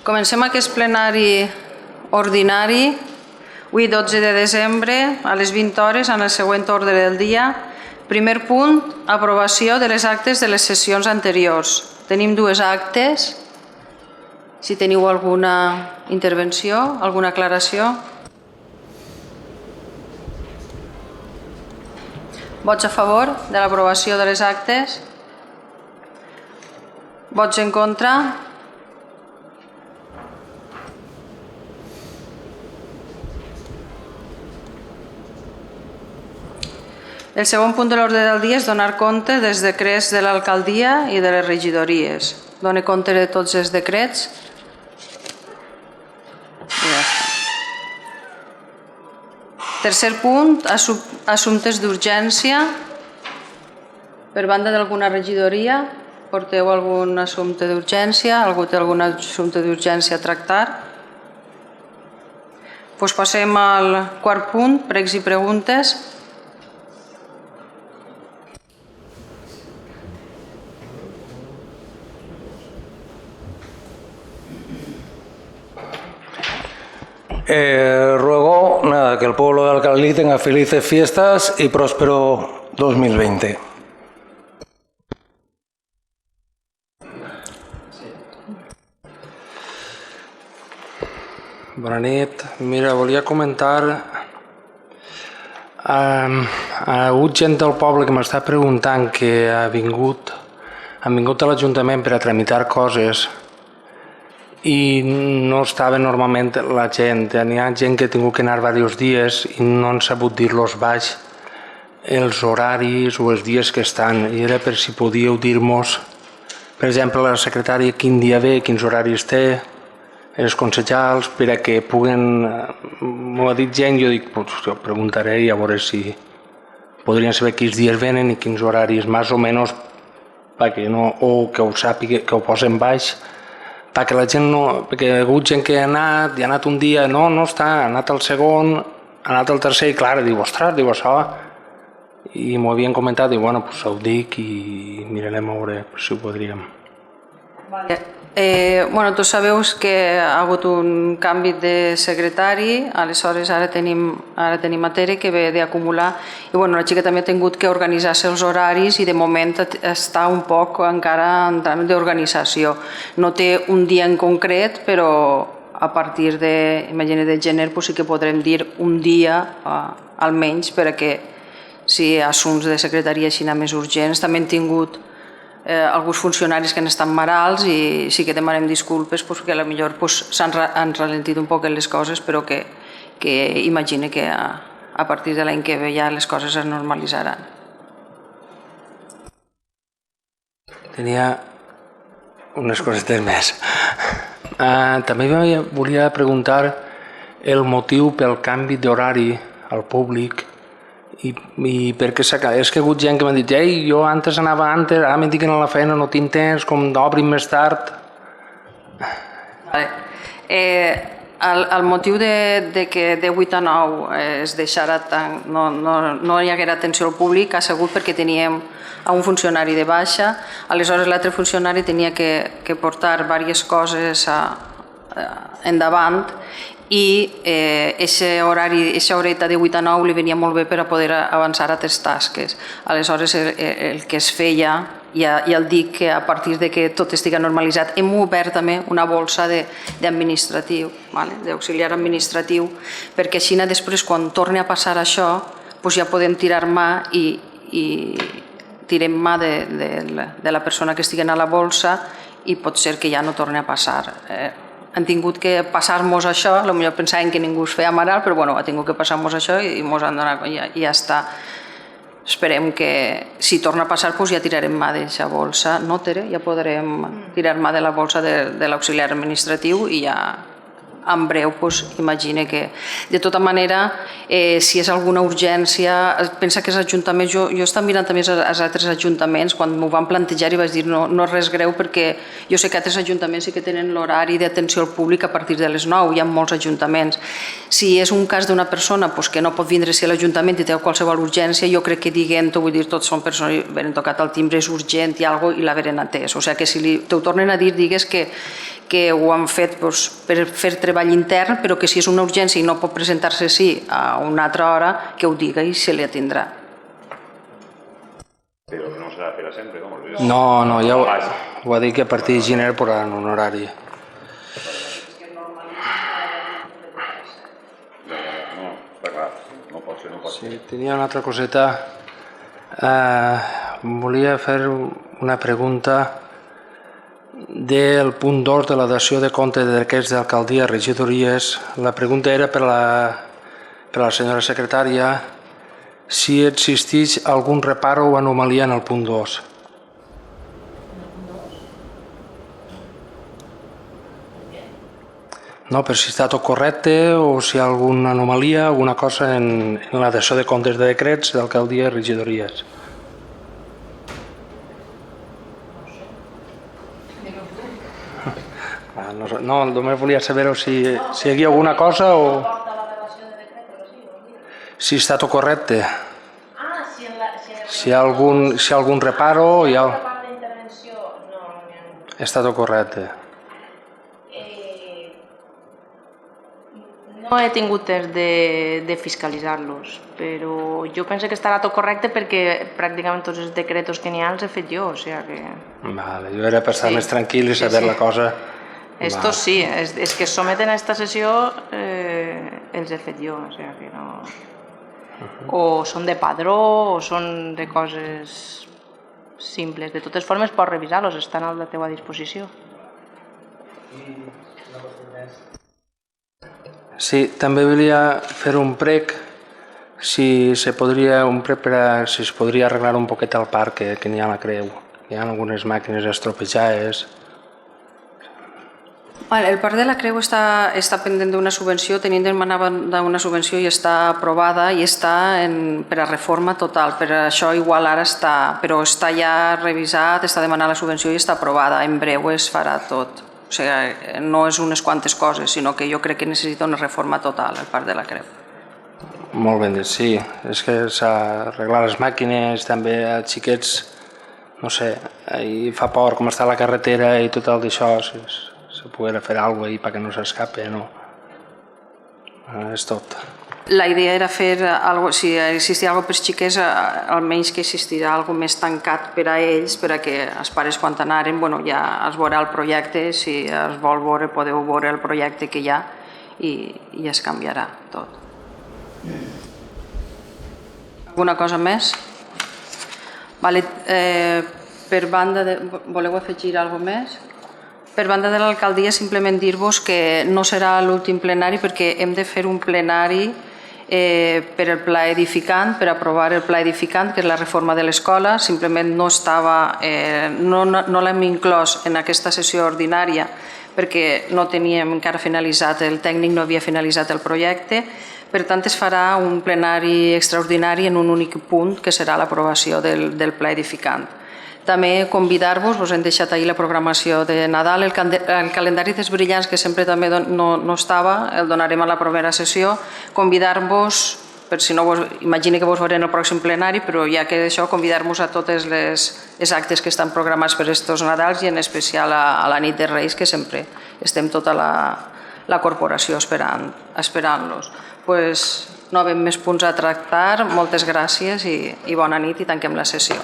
Comencem aquest plenari ordinari, avui 12 de desembre, a les 20 hores, en el següent ordre del dia. Primer punt, aprovació de les actes de les sessions anteriors. Tenim dues actes. Si teniu alguna intervenció, alguna aclaració. Vots a favor de l'aprovació de les actes? Vots en contra? El segon punt de l'ordre del dia és donar compte dels decrets de l'alcaldia i de les regidories. Done compte de tots els decrets. Tercer punt, assumptes d'urgència. Per banda d'alguna regidoria, porteu algun assumpte d'urgència? Algú té algun assumpte d'urgència a tractar? Doncs passem al quart punt, pregs i preguntes. Ruego que el pueblo de Alcalalí tenga felices fiestas y próspero 2020. Bona nit. Mira, volia comentar... Hi ha hagut gent del poble que m'està preguntant que han vingut a l'Ajuntament per a tramitar coses i no estava normalment la gent. N'hi ha gent que ha tingut que anar diversos dies i no han sabut dir-los baix els horaris o els dies que estan. I era per si podíeu dir-nos, per exemple, la secretària quin dia ve, quins horaris té, els consellers, per a que puguen... M'ho ha dit gent, jo dic, pues, jo preguntaré i a veure si podrien saber quins dies venen i quins horaris, més o menys, perquè no, o que ho sàpiga, que ho posen baix, perquè la gent no... Perquè hi ha hagut gent que ha anat un dia, no està, ha anat al segon, ha anat al tercer, i clar, diu, ostres, diu això... I m'ho havien comentat, i bueno, pues ho dic i mirarem a veure si ho podríem. Bueno, tots sabeu que ha hagut un canvi de secretari, aleshores ara tenim a Tere que ve d'acumular i bueno, la xica també ha tingut que organitzar-se els horaris i de moment està un poc encara en tràmit d'organització. No té un dia en concret, però a partir de gener sí que podrem dir un dia almenys per a que si assumptes de secretaria així més urgents. També hem tingut alguns funcionaris que han estat malalts i sí que demanem disculpes perquè potser s'han ralentit un poc les coses, però que imagine que a partir de l'any que ve ja les coses es normalitzaran. Tenia unes cosetes més. També volia preguntar el motiu pel canvi d'horari al públic i per què és que hi ha hagut gent que m'ha dit jo antes anava antes, ara m'he dit que a la feina no tinc temps, com d'obrin més tard. El motiu de que de 8 a 9 es deixara no hi haguera atenció al públic ha sigut perquè teníem un funcionari de baixa, aleshores l'altre funcionari tenia que portar diverses coses endavant i aquesta horeta de 8 a 9 li venia molt bé per a poder avançar a altres tasques. Aleshores el que es feia, ja el dic que a partir de que tot estigui normalitzat, hem obert també una bolsa d'administratiu, d'auxiliar administratiu, perquè així després quan torni a passar això ja podem tirar mà i tirem mà de la persona que estigui a la bolsa i pot ser que ja no torni a passar. Han tingut que passar-nos això, potser pensaven que ningú es feia maral, però ha tingut que passar-nos això i ens han donat i ja està. Esperem que si torna a passar ja tirarem mà d'aquesta bolsa, no Tere? Ja podrem tirar mà de la bolsa de l'auxiliar administratiu i ja en breu imagine que de tota manera si és alguna urgència, pensa que els ajuntaments, jo he estat mirant també els altres ajuntaments, quan m'ho van plantejar i vaig dir no és res greu perquè jo sé que altres ajuntaments sí que tenen l'horari d'atenció al públic a partir de les 9, hi ha molts ajuntaments. Si és un cas d'una persona que no pot vindre a l'Ajuntament i té qualsevol urgència, jo crec que diguent-ho, vull dir, tots són persones que venen tocat el timbre, és urgent i alguna cosa i l'haveren atès. O sigui que si t'ho tornen a dir, digues que que ho han fet per fer treball intern, però que si és una urgència i no pot presentar-se a una altra hora, que ho diga i se li atendrà. Però no serà per a sempre, com? No, ja ho ha dit que a partir de gener posaran un horari. No, està clar, no pot ser. Sí, tenia una altra coseta. Volia fer una pregunta del punt 2 de la dació de compte de decrets d'alcaldia i regidories. La pregunta era per la senyora secretària si existeix algun reparo o anomalia en el punt 2. No, per si està tot correcte o si hi ha alguna anomalia, alguna cosa en la dació de comptes de decrets d'alcaldia i regidories. No, només volia saber si hi havia alguna cosa o si està tot correcte. Si hi ha algun reparo o hi ha... Està tot correcte. No he tingut temps de fiscalitzar-los, però jo penso que estarà tot correcte perquè pràcticament tots els decretos que n'hi ha els he fet jo, o sigui que... Vale, jo era per estar més tranquil i saber la cosa. Estos sí, els que es someten a aquesta sessió els he fet jo, o sigui que no... O són de padró o són de coses simples. De totes formes pots revisar-los, estan a la teva disposició. Sí, també volia fer un prec, si es podria arreglar un poquet el parc que n'hi ha a la Creu. Hi ha algunes màquines estropejades. El Parc de la Creu està pendent d'una subvenció, tenint demanava d'una subvenció i està aprovada i està per a reforma total. Per això igual ara però està ja revisat, està demanant la subvenció i està aprovada. En breu es farà tot. O sigui, no és unes quantes coses, sinó que jo crec que necessita una reforma total el Parc de la Creu. Molt ben dit, sí. És que s'ha d'arreglar les màquines, també els xiquets, no sé, i fa por com està la carretera i tot el d'això, se poguera fer alguna cosa perquè no s'escape, no? És tot. La idea era fer algo, si existia alguna cosa per als xiquets, almenys que existirà alguna cosa més tancat per a ells, per a que els pares quan anaren ja es veurà el projecte, si es vol veure podeu veure el projecte que hi ha i es canviarà tot. Alguna cosa més? Per banda de... Voleu afegir alguna cosa més? Per banda de l'alcaldia, simplement dir-vos que no serà l'últim plenari perquè hem de fer un plenari per el pla edificant, per aprovar el pla edificant, que és la reforma de l'escola. Simplement no l'hem inclòs en aquesta sessió ordinària perquè no teníem encara finalitzat, el tècnic no havia finalitzat el projecte. Per tant, es farà un plenari extraordinari en un únic punt, que serà l'aprovació del pla edificant. També convidar-vos, us hem deixat ahir la programació de Nadal, el calendari dels brillants, que sempre també no estava, el donarem a la propera sessió. Convidar-vos, per si no imagini que vos veurem el pròxim plenari, però ja que això, convidar-vos a totes les actes que estan programats per estos Nadals i en especial a la nit de Reis, que sempre estem tota la corporació esperant-los. No havem més punts a tractar, moltes gràcies i bona nit i tanquem la sessió.